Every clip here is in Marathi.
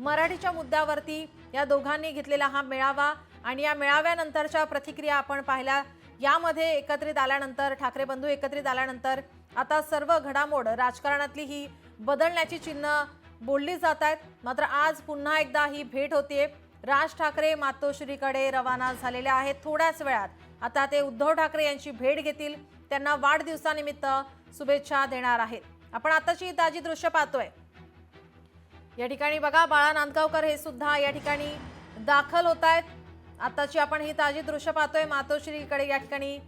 मराठीच्या मुद्द्यावरती या दोघांनी घेतलेला हा मेळावा आणि या मेळाव्यानंतरच्या प्रतिक्रिया आपण पाहिल्या। यामध्ये एकत्रित आल्यानंतर ठाकरे बंधू एकत्रित आल्यानंतर आता सर्व घडामोड राजकारणातली ही बदलण्याची चिन्ह बोलली जात आहेत। मात्र आज पुन्हा एकदा ही भेट होतीये। राज ठाकरे मातोश्रीकडे रवाना झालेले आहेत। थोड्याच वेळात आता ते उद्धव ठाकरे यांची भेट घेतील, त्यांना वाढदिवसानिमित्त शुभेच्छा देणार आहेत। आपण आताची ताजी दृश्य पाहतोय। या ठिकाणी बघा बाळा नांदगावकर हे सुद्धा या ठिकाणी दाखल होत आहेत। आताची आपण ही ताजी दृश्य पाहतोय। मातोश्रीकडे या ठिकाणी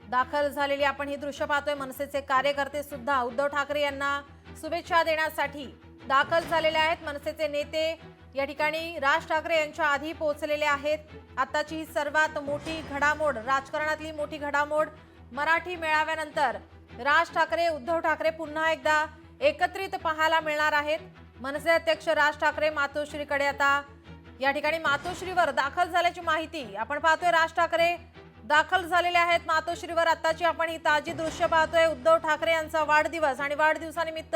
दाखल झालेली आपण ही दृश्य पाहतोय। मनसेचे कार्यकर्ते सुद्धा उद्धव ठाकरे यांना शुभेच्छा देण्यासाठी दाखल झालेले आहेत। मनसेचे नेते या ठिकाणी राज ठाकरे यांच्या आधी पोहोचलेले आहेत। आताची सर्वात मोठी घडामोड, राजकारणातली मोठी घडामोड, मराठी मेळाव्यानंतर राज ठाकरे उद्धव ठाकरे पुन्हा एकदा एकत्रित पाहायला मिळणार आहेत। मनसे अध्यक्ष राज ठाकरे मातोश्रीकडे आता या ठिकाणी मातोश्रीवर दाखल झाल्याची माहिती आपण पाहतोय। राज ठाकरे दाखल झालेले आहेत मातोश्रीवर। आताची आपण ही ताजी दृश्य पाहतोय। उद्धव ठाकरे यांचा वाढदिवस आणि वाढदिवसानिमित्त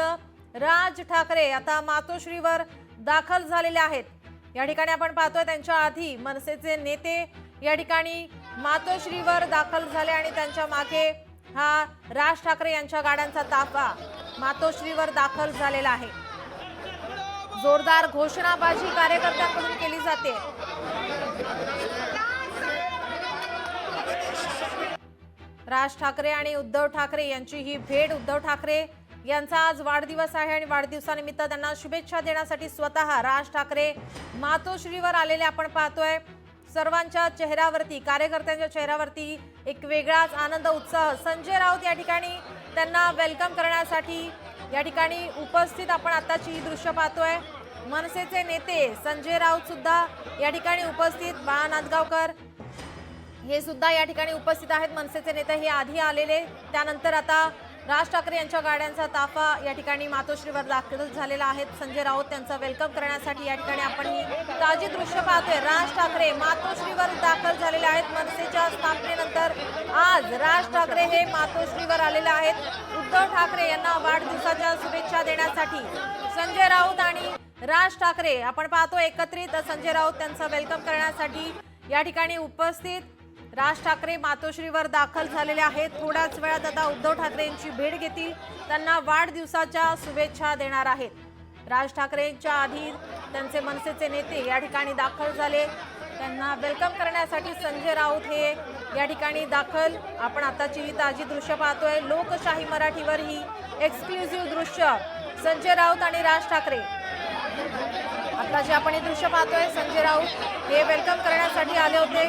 राज ठाकरे आता मातोश्रीवर दाखल झालेले आहेत। या ठिकाणी आपण पाहतोय त्यांच्या आधी मनसेचे नेते या ठिकाणी मातोश्रीवर दाखल झाले आणि त्यांच्या मागे हा राज ठाकरे यांच्या गाड्यांचा ताफा मातोश्रीवर दाखल झालेला आहे। जोरदार घोषणाबाजी कार्यकर्त्यांकडून केली जाते। राज ठाकरे आणि उद्धव ठाकरे यांची ही भेट, उद्धव ठाकरे यांचा आज वाढदिवस आहे आणि वाढदिवसानिमित्त त्यांना शुभेच्छा देण्यासाठी स्वतः राज ठाकरे मातोश्रीवर आलेले आपण पाहतोय। सर्वांच्या चेहऱ्यावरती, कार्यकर्त्यांच्या चेहऱ्यावरती एक वेगळाच आनंद, उत्साह। संजय राऊत या ठिकाणी त्यांना वेलकम करण्यासाठी या ठिकाणी उपस्थित आपण आताची ही दृश्य पाहतोय। मनसेचे नेते संजय राऊत सुद्धा या ठिकाणी उपस्थित, बाळा नांदगावकर हे सुद्धा या ठिकाणी उपस्थित आहेत। मनसेचे नेते हे आधी आलेले, त्यानंतर आता राज ठाकरे यांच्या गाड्यांचा ताफा या ठिकाणी मातोश्रीवर दाखल झालेला आहे। संजय राऊत त्यांचं वेलकम करण्यासाठी या ठिकाणी आपण ही ताजी दृश्य पाहतोय। राज ठाकरे मातोश्रीवर दाखल झालेले आहेत। मनसेच्या स्थापनेनंतर आज राज ठाकरे हे मातोश्रीवर आलेले आहेत। उद्धव ठाकरे यांना वाढदिवसाच्या शुभेच्छा देण्यासाठी संजय राऊत आणि राज ठाकरे आपण पाहतो एकत्रित। संजय राऊत त्यांचं वेलकम करण्यासाठी या ठिकाणी उपस्थित। राज ठाकरे मातोश्रीवर दाखल झालेले आहेत। थोड्याच वेळात आता उद्धव ठाकरे यांची भेट घेतील, त्यांना वाढदिवसाच्या शुभेच्छा देणार आहेत। राज ठाकरेंच्या आधी त्यांचे मनसेचे नेते या ठिकाणी दाखल झाले, त्यांना वेलकम करण्यासाठी संजय राऊत हे या ठिकाणी दाखल। आपण आताची ही ताजी दृश्य पाहतोय। लोकशाही मराठीवर ही एक्सक्लुझिव्ह दृश्य, संजय राऊत आणि राज ठाकरे। आताची आपण हे दृश्य पाहतोय। संजय राऊत हे वेलकम करण्यासाठी आले होते।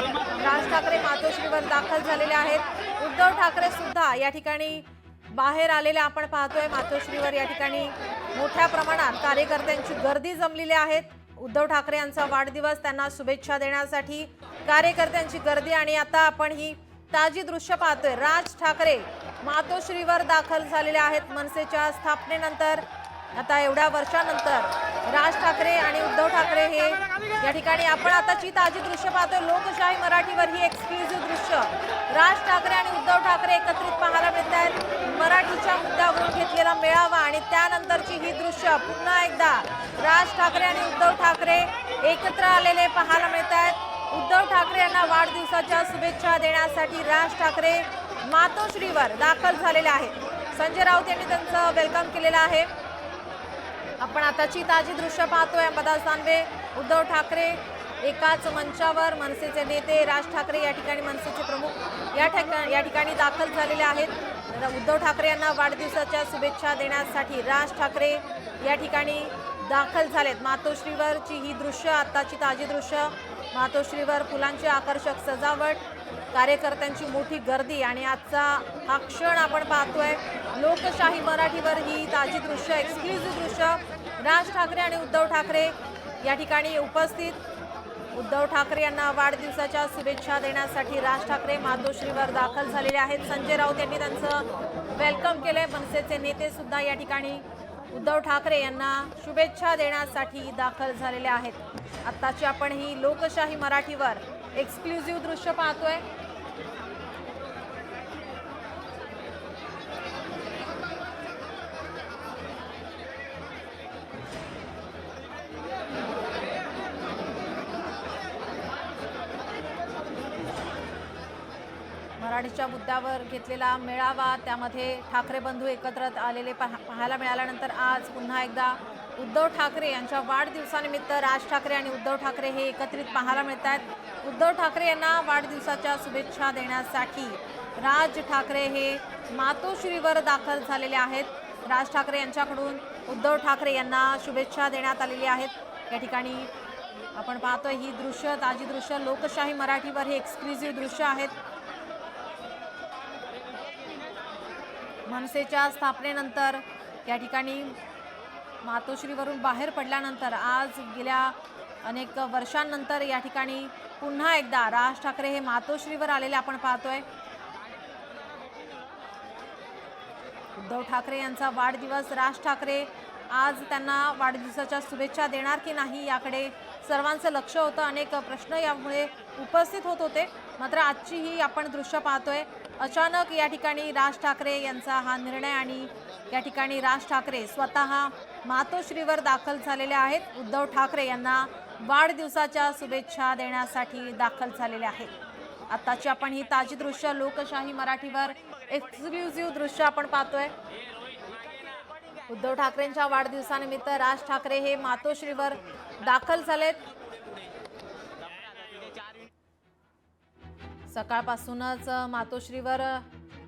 राज ठाकरे मातोश्रीवर दाखल झालेले आहेत। उद्धव ठाकरे सुद्धा या ठिकाणी बाहेर आलेले आपण पाहतोय। मातोश्रीवर या ठिकाणी मोठ्या प्रमाणात कार्यकर्त्यांची गर्दी जमलेली आहे। उद्धव ठाकरे यांचा वाढदिवस, त्यांना शुभेच्छा देण्यासाठी कार्यकर्त्यांची गर्दी। आणि आता आपण ही ताजी दृश्य पाहतोय। राज ठाकरे मातोश्रीवर दाखल झालेले आहेत। मनसेच्या स्थापनेनंतर आता एवढ्या वर्षानंतर राज ठाकरे आणि उद्धव ठाकरे हे या ठिकाणी आपण आताची ताजी दृश्य पाहतोय। लोकशाही मराठीवर ही एक्सक्लुझिव्ह दृश्य, राज ठाकरे आणि उद्धव ठाकरे एकत्रित पाहायला मिळत आहेत। मराठीच्या मुद्द्यावरून घेतलेला मेळावा आणि त्यानंतरची ही दृश्य पुन्हा एकदा राज ठाकरे आणि उद्धव ठाकरे एकत्र आलेले पाहायला मिळत आहेत। उद्धव ठाकरे यांना वाढदिवसाच्या शुभेच्छा देण्यासाठी राज ठाकरे मातोश्रीवर दाखल झालेले आहेत। संजय राऊत यांनी त्यांचं वेलकम केलेलं आहे। आपण आताची ताजी दृश्य पाहतोय। अंबादास दानवे, उद्धव ठाकरे एकाच मंचावर, मनसेचे नेते राज ठाकरे या ठिकाणी मनसेचे प्रमुख या ठिकाणी दाखल झालेले आहेत। उद्धव ठाकरे यांना वाढदिवसाच्या शुभेच्छा देण्यासाठी राज ठाकरे या ठिकाणी दाखल झालेत। मातोश्रीवरची ही दृश्य, आताची ताजी दृश्य, मातोश्रीवर फुलांची आकर्षक सजावट, कार्यकर्त्यांची मोठी गर्दी आणि आजचा हा क्षण आपण पाहतोय। लोकशाही मराठीवर ही ताजी दृश्य, एक्सक्लुझिव्ह दृश्य, राज ठाकरे आणि उद्धव ठाकरे या ठिकाणी उपस्थित। उद्धव ठाकरे यांना वाढदिवसाच्या शुभेच्छा देण्यासाठी राज ठाकरे मातोश्रीवर दाखल झालेले आहेत। संजय राऊत यांनी त्यांचं वेलकम केलंय। मनसेचे नेते सुद्धा या ठिकाणी उद्धव ठाकरे यांना शुभेच्छा देण्यासाठी दाखल झालेले आहेत। आताची आपण ही लोकशाही मराठीवर एक्सक्लुझिव्ह दृश्य पाहतोय। मराठीच्या मुद्द्यावर घेतलेला मेळावा, त्यामध्ये ठाकरे बंधू एकत्र आलेले पाहायला मिळाल्यानंतर आज पुन्हा एकदा उद्धव ठाकरे यांच्या वाढदिवसानिमित्त राज ठाकरे आणि उद्धव ठाकरे हे एकत्रित पाहायला मिळत आहेत। उद्धव ठाकरे यांना वाढदिवसाच्या शुभेच्छा देण्यासाठी राज ठाकरे हे मातोश्रीवर दाखल झालेले आहेत। राज ठाकरे यांच्याकडून उद्धव ठाकरे यांना शुभेच्छा देण्यात आलेली आहेत। या ठिकाणी आपण पाहतोय ही दृश्य, ताजी दृश्य, लोकशाही मराठीवर हे एक्सक्लुझिव्ह दृश्य आहेत। मनसेच्या स्थापनेनंतर या ठिकाणी मातोश्रीवरून बाहेर पडल्यानंतर आज गेल्या अनेक वर्षांनंतर या ठिकाणी पुन्हा एकदा राज ठाकरे हे मातोश्रीवर आलेले आपण पाहतोय। उद्धव ठाकरे यांचा वाढदिवस, राज ठाकरे आज त्यांना वाढदिवसाच्या शुभेच्छा देणार की नाही याकडे सर्वांचं लक्ष होतं। अनेक प्रश्न यामुळे उपस्थित होत होते, मात्र आजची ही आपण दृश्य पाहतोय। अचानक या ठिकाणी राज ठाकरे यांचा हा निर्णय आणि या ठिकाणी राज ठाकरे स्वतः मातोश्रीवर दाखल झालेले आहेत। उद्धव ठाकरे यांना वाढदिवसाच्या शुभेच्छा देण्यासाठी दाखल झालेले आहेत। आताची आपण ही ताजी दृश्य, लोकशाही मराठीवर एक्सक्लुझिव्ह दृश्य आपण पाहतोय। उद्धव ठाकरेंच्या वाढदिवसानिमित्त राज ठाकरे हे मातोश्रीवर दाखल झालेत। सकाळपासूनच मातोश्रीवर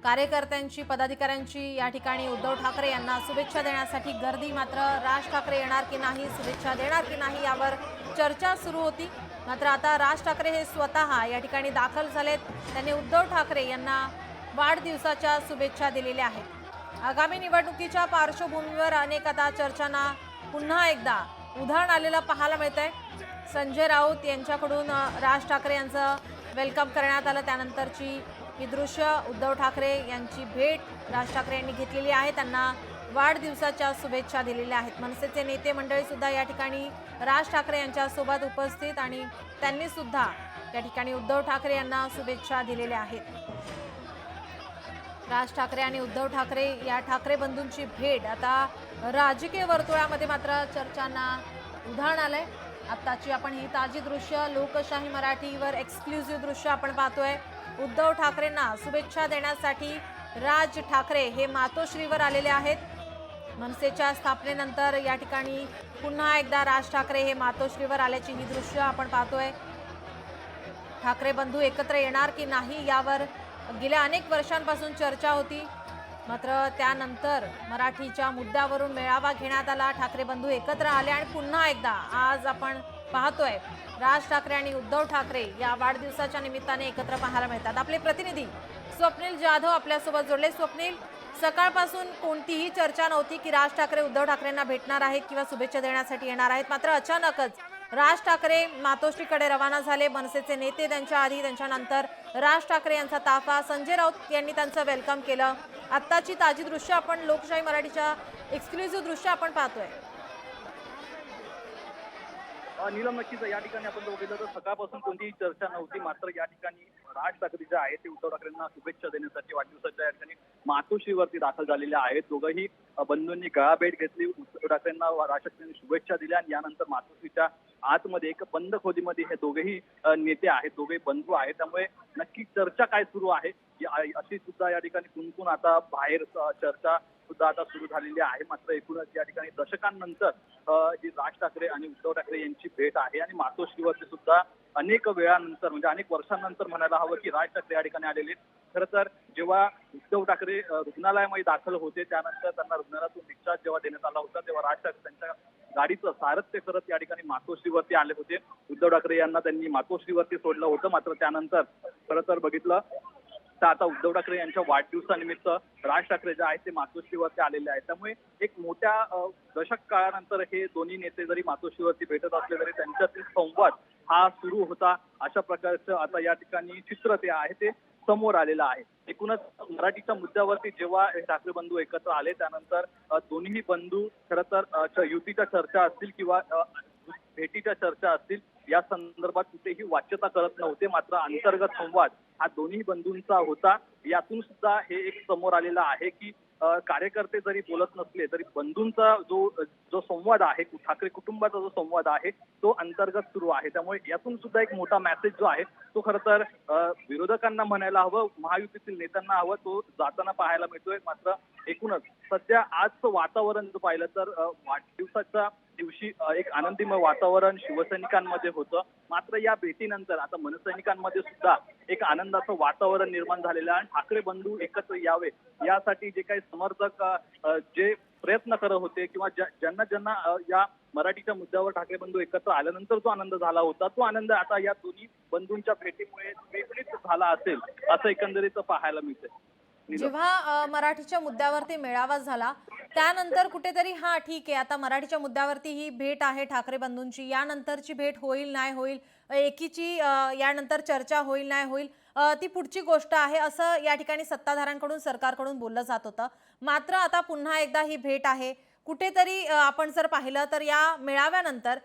कार्यकर्त्यांची, पदाधिकाऱ्यांची या ठिकाणी उद्धव ठाकरे यांना शुभेच्छा देण्यासाठी गर्दी। मात्र राज ठाकरे येणार की नाही, शुभेच्छा देणार की नाही यावर चर्चा सुरू होती। मात्र आता राज ठाकरे हे स्वतः या ठिकाणी दाखल झालेत। त्यांनी उद्धव ठाकरे यांना वाढदिवसाच्या शुभेच्छा दिलेल्या आहेत। आगामी निवडणुकीच्या पार्श्वभूमीवर अनेक आता चर्चांना पुन्हा एकदा उधाण आलेलं पाहायला मिळतंय। संजय राऊत यांच्याकडून राज ठाकरे यांचं वेलकम करण्यात आलं, त्यानंतरची ही दृश्य, उद्धव ठाकरे यांची भेट राज ठाकरे यांनी घेतलेली आहे, त्यांना वाढदिवसाच्या शुभेच्छा दिलेल्या आहेत। मनसेचे नेते मंडळी सुद्धा या ठिकाणी राज ठाकरे यांच्या सोबत उपस्थित आणि त्यांनी सुद्धा या ठिकाणी उद्धव ठाकरे यांना शुभेच्छा दिलेल्या आहेत। राज ठाकरे आणि उद्धव ठाकरे या ठाकरे बंधूंची भेट आता राजकीय वर्तुळामध्ये मात्र चर्चांना उधाण आलंय। आत्ताची आपण ही ताजी दृश्य, लोकशाही मराठीवर एक्सक्लुझिव्ह दृश्य आपण पाहतोय। उद्धव ठाकरेंना शुभेच्छा देण्यासाठी राज ठाकरे हे मातोश्रीवर आलेले आहेत। मनसेच्या स्थापनेनंतर या ठिकाणी पुन्हा एकदा राज ठाकरे हे मातोश्रीवर आल्याची ही दृश्य आपण पाहतोय। ठाकरे बंधू एकत्र येणार की नाही यावर गेल्या अनेक वर्षांपासून चर्चा होती, मात्र त्यानंतर मराठीच्या मुद्द्यावरून मेळावा घेण्यात आला, ठाकरे बंधू एकत्र आले आणि पुन्हा एकदा आज आपण पाहतोय राज ठाकरे आणि उद्धव ठाकरे या वाढदिवसाच्या निमित्ताने एकत्र पाहायला मिळतात। आपले प्रतिनिधी स्वप्नील जाधव आपल्यासोबत जोडले। स्वप्नील, सकाळपासून कोणतीही चर्चा नव्हती की राज ठाकरे उद्धव ठाकरेंना भेटणार आहेत किंवा शुभेच्छा देण्यासाठी येणार आहेत, मात्र अचानकच राज ठाकरे मातोश्रीकडे रवाना झाले। मनसेचे नेते त्यांच्या आधी, त्यांच्यानंतर राज ठाकरे यांचा ताफा, संजय राऊत यांनी त्यांचं वेलकम केलं। आत्ताची ताजी दृश्य आपण लोकशाही मराठीच्या एक्सक्लुझिव्ह दृश्य आपण पाहतोय। नीलम, नक्कीच या ठिकाणी आपण बघितलं तर सकाळपासून कोणतीही चर्चा नव्हती, मात्र या ठिकाणी राज ठाकरे जे आहेत ते उद्धव ठाकरेंना शुभेच्छा देण्यासाठी वाढदिवसाच्या या ठिकाणी मातोश्रीवरती दाखल झालेले आहेत। दोघंही बंधूंनी गळाभेट घेतली, उद्धव ठाकरेंना राज ठाकरेंनी शुभेच्छा दिल्या आणि यानंतर मातोश्रीच्या आतमध्ये एक बंद खोलीमध्ये हे दोघेही नेते आहेत, दोघे बंधू आहेत, त्यामुळे नक्की चर्चा काय सुरू आहे अशी सुद्धा या ठिकाणी कुणकुण आता बाहेर चर्चा सुद्धा आता सुरू झालेली आहे। मात्र एकूणच या ठिकाणी दशकांनंतर जी राज ठाकरे आणि उद्धव ठाकरे यांची भेट आहे आणि मातोश्रीवरती सुद्धा अनेक वेळानंतर, म्हणजे अनेक वर्षांनंतर म्हणायला हवं की राज ठाकरे या ठिकाणी आलेले। खरं तर जेव्हा उद्धव ठाकरे रुग्णालयामध्ये दाखल होते, त्यानंतर त्यांना रुग्णालयातून डिस्चार्ज जेव्हा देण्यात आला होता, तेव्हा राज ठाकरे त्यांच्या गाडीचं सारथ्य करत या ठिकाणी मातोश्रीवरती आले होते। उद्धव ठाकरे यांना त्यांनी मातोश्रीवरती सोडलं होतं, मात्र त्यानंतर खरं तर बघितलं तर आता उद्धव ठाकरे यांच्या वाढदिवसानिमित्त राज ठाकरे जे आहेत ते मातोश्रीवरती आलेले आहेत। त्यामुळे एक मोठ्या दशक काळानंतर हे दोन्ही नेते जरी मातोश्रीवरती भेटत असले तरी त्यांच्यातील संवाद हा सुरू होता, अशा प्रकारचं आता या ठिकाणी चित्र ते आहे ते समोर आलेलं आहे। एकूणच मराठीच्या मुद्द्यावरती जेव्हा ठाकरे बंधू एकत्र आले, त्यानंतर दोन्ही बंधू खरं तर युतीच्या चर्चा असतील किंवा भेटीच्या चर्चा असतील या संदर्भात कुठेही वाच्यता करत नव्हते, मात्र अंतर्गत संवाद हा दोन्ही बंधूंचा होता। यातून सुद्धा हे एक समोर आलेलं आहे की कार्यकर्ते जरी बोलत नसले तरी बंधूंचा जो संवाद आहे, ठाकरे कुटुंबाचा जो संवाद आहे तो अंतर्गत सुरू आहे। त्यामुळे यातून सुद्धा एक मोठा मेसेज जो आहे तो खरं तर विरोधकांना म्हणायला हवं, महायुतीतील नेत्यांना हवं, तो जाताना पाहायला मिळतोय. मात्र एकूणच सध्या आजचं वातावरण जर पाहिलं तर वाढदिवसाच्या दिवशी एक आनंदीमय वातावरण शिवसैनिकांमध्ये होतं. मात्र या भेटीनंतर आता मनसैनिकांमध्ये सुद्धा एक आनंदाचं वातावरण निर्माण झालेलं आहे. ठाकरे बंधू एकत्र यावे यासाठी जे काही समर्थक जे प्रयत्न करत होते किंवा ज्यांना ज्यांना या मराठीच्या मुद्द्यावर ठाकरे बंधू एकत्र आल्यानंतर जो आनंद झाला होता, तो आनंद आता या दोन्ही बंधूंच्या भेटीमुळे वेगळीच झाला असेल असं एकंदरीत पाहायला मिळतंय. जेव्हा मराठीच्या मुद्द्यावरती मेळावा झाला त्यानंतर कुठेतरी हा ठीक आहे, आता मराठीच्या मुद्द्यावरती ही भेट आहे ठाकरे बंधूंची, यानंतरची भेट होईल नाही होईल, एकीची यानंतर चर्चा होईल नाही होईल, ती पुढची गोष्ट आहे असं या ठिकाणी सत्ताधाऱ्यांकडून सरकारकडून बोललं जात होतं. मात्र आता पुन्हा एकदा ही भेट आहे. कुठेतरी आपण जर पाहिलं तर या मेळाव्यानंतर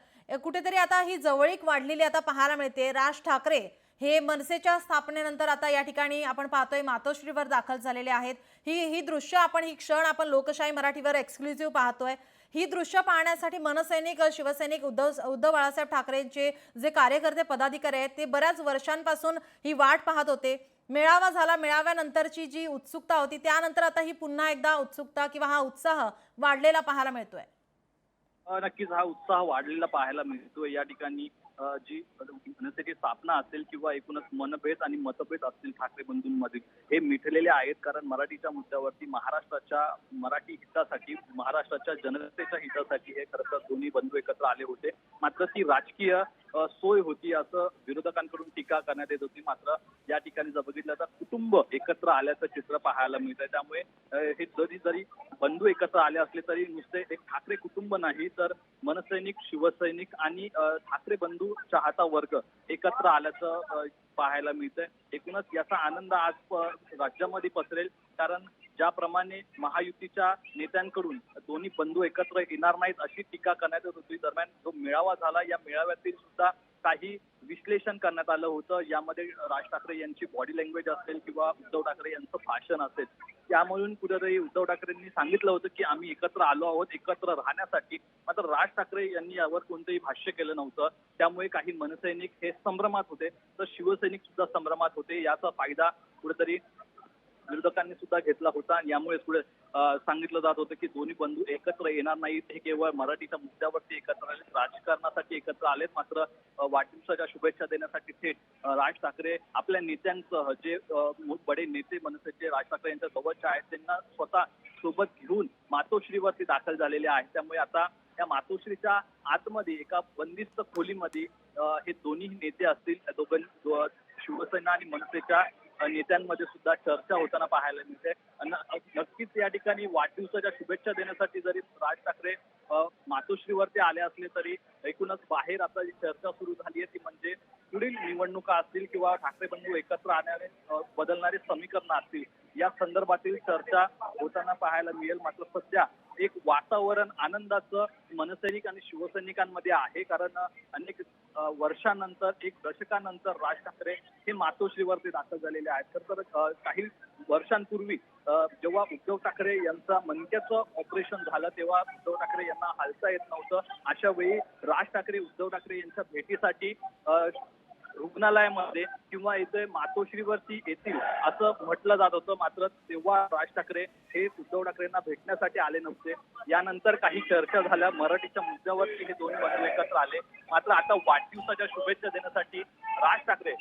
कुठेतरी आता ही जवळीक वाढलेली आता पाहायला मिळते. राज ठाकरे हे मनसेच्या स्थापनेनंतर आता या ठिकाणी आपण पाहतोय मातोश्रीवर दाखल झालेले आहेत. ही दृश्य आपण, ही क्षण आपण लोकशाही मराठीवर एक्सक्लुझिव्ह पाहतोय. ही दृश्य पाहण्यासाठी मनसैनिक, शिवसैनिक, उद्धव बाळासाहेब ठाकरेंचे जे कार्यकर्ते पदाधिकारी आहेत ते बऱ्याच वर्षांपासून ही वाट पाहत होते. मेळावा झाला, मेळाव्यानंतरची जी उत्सुकता होती त्यानंतर आता ही पुन्हा एकदा उत्सुकता किंवा हा उत्साह वाढलेला पाहायला मिळतोय. नक्कीच हा उत्साह वाढलेला पाहायला मिळतोय. या ठिकाणी जी मनसेची स्थापना असेल किंवा एकूणच मनभेद आणि मतभेद असतील ठाकरे बंधूंमधील, हे मिटलेले आहेत. कारण मराठीच्या मुद्द्यावरती महाराष्ट्राच्या मराठी हितासाठी, महाराष्ट्राच्या जनतेच्या हितासाठी हे खरं तर दोन्ही बंधू एकत्र आले होते. मात्र ती राजकीय सोय होती असं विरोधकांकडून टीका करण्यात येत होती. मात्र या ठिकाणी जर बघितलं तर कुटुंब एकत्र आल्याचं चित्र पाहायला मिळतंय. त्यामुळे हे जरी बंधू एकत्र आले असले तरी नुसते एक ठाकरे कुटुंब नाही, तर मनसैनिक, शिवसैनिक आणि ठाकरे बंधू चाहता वर्ग एकत्र आल्याचं पाहायला मिळतंय. एकूणच याचा आनंद आज राज्यामध्ये पसरेल. कारण ज्याप्रमाणे महायुतीच्या नेत्यांकडून दोन्ही बंधू एकत्र येणार नाहीत अशी टीका करण्यात येत होती, दरम्यान जो मेळावा झाला या मेळाव्यातील सुद्धा काही विश्लेषण करण्यात आलं होतं. यामध्ये राज ठाकरे यांची बॉडी लँग्वेज असेल किंवा उद्धव ठाकरे यांचं भाषण असेल, त्यामधून कुठेतरी उद्धव ठाकरेंनी सांगितलं होतं की आम्ही एकत्र आलो आहोत एकत्र राहण्यासाठी. मात्र राज ठाकरे यांनी यावर कोणतंही भाष्य केलं नव्हतं. त्यामुळे काही मनसैनिक हे संभ्रमात होते, तर शिवसैनिक सुद्धा संभ्रमात होते. याचा फायदा कुठेतरी विरोधकांनी सुद्धा घेतला होता आणि यामुळे पुढे सांगितलं जात होतं की दोन्ही बंधू एकत्र येणार नाहीत, हे केवळ मराठीच्या मुद्द्यावरती एकत्र आले, राजकारणासाठी एकत्र आलेत. मात्र वाढदिवसाच्या शुभेच्छा देण्यासाठी थेट राज ठाकरे आपल्या नेत्यांसह, जे बडे नेते मनसेचे राज ठाकरे यांच्या जवळचे आहेत, त्यांना स्वतः सोबत घेऊन मातोश्रीवरती दाखल झालेले आहेत. त्यामुळे आता या मातोश्रीच्या आतमध्ये एका बंदिस्त खोलीमध्ये हे दोन्ही नेते असतील, शिवसेना आणि मनसेच्या नेत्यांमध्ये सुद्धा चर्चा होताना पाहायला मिळते. नक्कीच या ठिकाणी वाढदिवसाच्या शुभेच्छा देण्यासाठी जरी राज ठाकरे मातोश्रीवरती आले असले तरी एकूणच बाहेर आता जी चर्चा सुरू झाली आहे ती म्हणजे पुढील निवडणुका असतील किंवा ठाकरे बंधू एकत्र आणणारे बदलणारे समीकरण असतील, या संदर्भातील चर्चा होताना पाहायला मिळेल. मात्र सध्या एक वातावरण आनंदाचं मनसैनिक आणि शिवसैनिकांमध्ये आहे. कारण अनेक वर्षानंतर, एक दशकानंतर राज ठाकरे हे मातोश्रीवरती दाखल झालेले आहेत. तर काही वर्षांपूर्वी जेव्हा उद्धव ठाकरे यांचा मणक्याचं ऑपरेशन झालं तेव्हा उद्धव ठाकरे यांना हालता येत नव्हतं. अशा वेळी राज ठाकरे उद्धव ठाकरे यांच्या भेटीसाठी रुग्णालयामध्ये किंवा इथे मातोश्रीवरती येतील असं म्हटलं जात होतं. मात्र तेव्हा राज ठाकरे हे उद्धव ठाकरेंना भेटण्यासाठी आले नव्हते. यानंतर काही चर्चा झाल्या, मराठीच्या मुद्द्यावरती हे दोन्ही बंधू एकत्र आले. मात्र आता वाढदिवसाच्या शुभेच्छा देण्यासाठी राज ठाकरे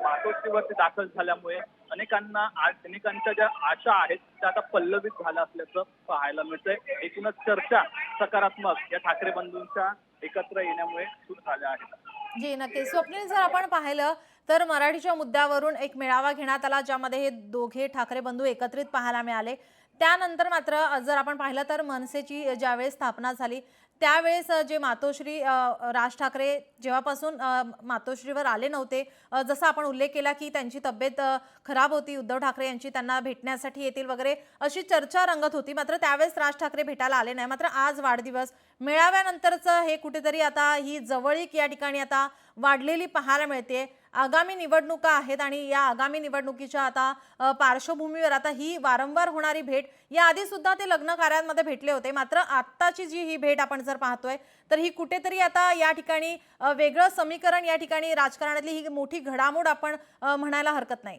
मातोश्रीवरती दाखल झाल्यामुळे अनेकांच्या ज्या आशा आहेत त्या आता पल्लवित झाल्या असल्याचं पाहायला मिळतंय. एकूणच चर्चा सकारात्मक या ठाकरे बंधूंच्या एकत्र येण्यामुळे सुरू झाल्या आहेत. जी नक्की. स्वप्नील, जर आपण पाहिलं तर मराठीच्या मुद्द्यावरून एक मेळावा घेण्यात आला ज्यामध्ये हे दोघे ठाकरे बंधू एकत्रित पाहायला मिळाले. त्यानंतर मात्र जर आपण पाहिलं तर मनसेची ज्यावेळेस स्थापना झाली त्यावेळेस जे मातोश्री, राज ठाकरे जेव्हापासून मातोश्रीवर आले नव्हते, जसं आपण उल्लेख केला की त्यांची तब्येत खराब होती, उद्धव ठाकरे यांची त्यांना भेटण्यासाठी येतील वगैरे अशी चर्चा रंगत होती. मात्र त्यावेळेस राज ठाकरे भेटायला आले नाही. मात्र आज वाढदिवस मेळाव्यानंतरचं हे कुठेतरी आता ही जवळीक या ठिकाणी आता वाढलेली पाहायला मिळते. आगामी निवडणुका आहेत आणि या आगामी निवडणुकीच्या आता पार्श्वभूमीवर आता ही वारंवार होणारी भेट, याआधी सुद्धा ते लग्न कार्यांमध्ये भेटले होते, मात्र आत्ताची जी ही भेट आपण जर पाहतोय तर ही कुठेतरी आता या ठिकाणी वेगळं समीकरण, या ठिकाणी राजकारणातली ही मोठी घडामोड आपण म्हणायला हरकत नाही.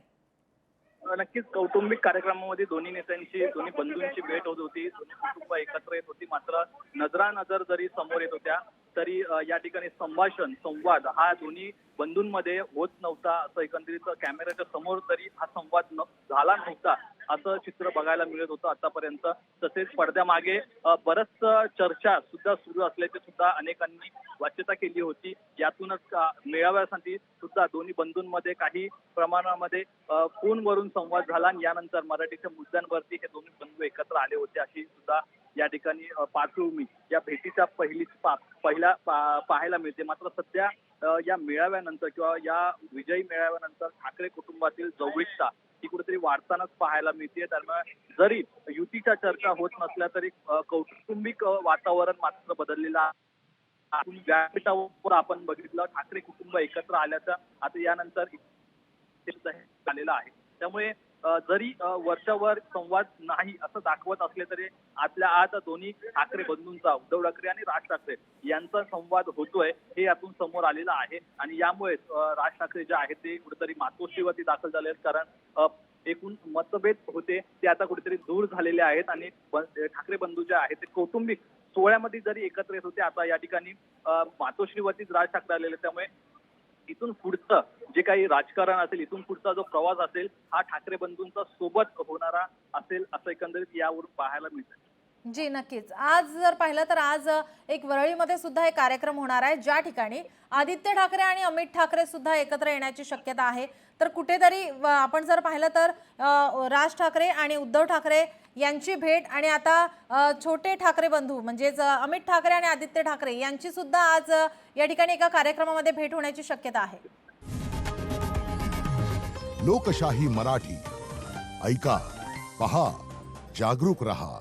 नक्कीच कौटुंबिक कार्यक्रमामध्ये दोन्ही नेत्यांची, दोन्ही बंधूंची भेट होत होती, दोन्ही कुटुंब एकत्र येत होती. मात्र नजरानजर जरी समोर येत होत्या तरी या ठिकाणी संवाद हा दोन्ही बंधूंमध्ये होत नव्हता, असं एकंदरीत कॅमेऱ्याच्या समोर तरी हा संवाद झाला नव्हता असं चित्र बघायला मिळत होतं आतापर्यंत. तसेच पडद्यामागे बरंच चर्चा सुद्धा सुरू असल्याची सुद्धा अनेकांनी वाच्यता केली होती. यातूनच मेळाव्यासाठी सुद्धा दोन्ही बंधूंमध्ये काही प्रमाणामध्ये फोनवरून संवाद झाला आणि यानंतर मराठीच्या मुद्द्यांवरती हे दोन्ही बंधू एकत्र आले होते अशी सुद्धा या ठिकाणी पार्श्वभूमी या भेटीच्या पहिल्या पाहायला मिळते. मात्र सध्या या मेळाव्यानंतर किंवा या विजयी मेळाव्यानंतर ठाकरे कुटुंबातील जवळीकता ही कुठेतरी वाढतानाच पाहायला मिळते. त्यामुळे जरी युतीच्या चर्चा होत नसल्या तरी कौटुंबिक वातावरण मात्र बदललेलं आहे. व्यासपीठावर आपण बघितलं ठाकरे कुटुंब एकत्र आल्याचं आता यानंतर आलेलं आहे. त्यामुळे जरी वरच्यावर संवाद नाही असं दाखवत असले तरी आतल्या आत दोन्ही ठाकरे बंधूंचा, उद्धव ठाकरे आणि राज ठाकरे यांचा संवाद होतोय हे यातून समोर आलेलं आहे. आणि यामुळे राज ठाकरे जे आहेत ते कुठेतरी मातोश्रीवरती दाखल झाले आहेत, कारण एकूण मतभेद होते ते आता कुठेतरी दूर झालेले आहेत आणि ठाकरे बंधू जे आहेत ते कौटुंबिक सोहळ्यामध्ये जरी एकत्र येत होते, आता या ठिकाणी मातोश्रीवरतीच राज ठाकरे आलेले. त्यामुळे इथून पुढचं जे काही राजकारण असेल, इथून पुढचा जो प्रवास असेल हा ठाकरे बंधूंचा सोबत होणारा असेल असं एकंदरीत यावरून पाहायला मिळतं. जी नक्कीच. आज जर पाहिलं तर आज एक वरळीमध्ये सुद्धा एक कार्यक्रम होणार आहे, ज्या ठिकाणी आदित्य ठाकरे आणि अमित ठाकरे सुद्धा एकत्र येण्याची शक्यता आहे. तर कुठेतरी आपण जर पाहिलं तर राज ठाकरे आणि उद्धव ठाकरे यांची भेट आणि आता छोटे ठाकरे बंधू म्हणजेच अमित ठाकरे आणि आदित्य ठाकरे यांची सुद्धा आज या ठिकाणी एका कार्यक्रमामध्ये भेट होण्याची शक्यता आहे. लोकशाही मराठी ऐका, पहा, जागरूक रहा.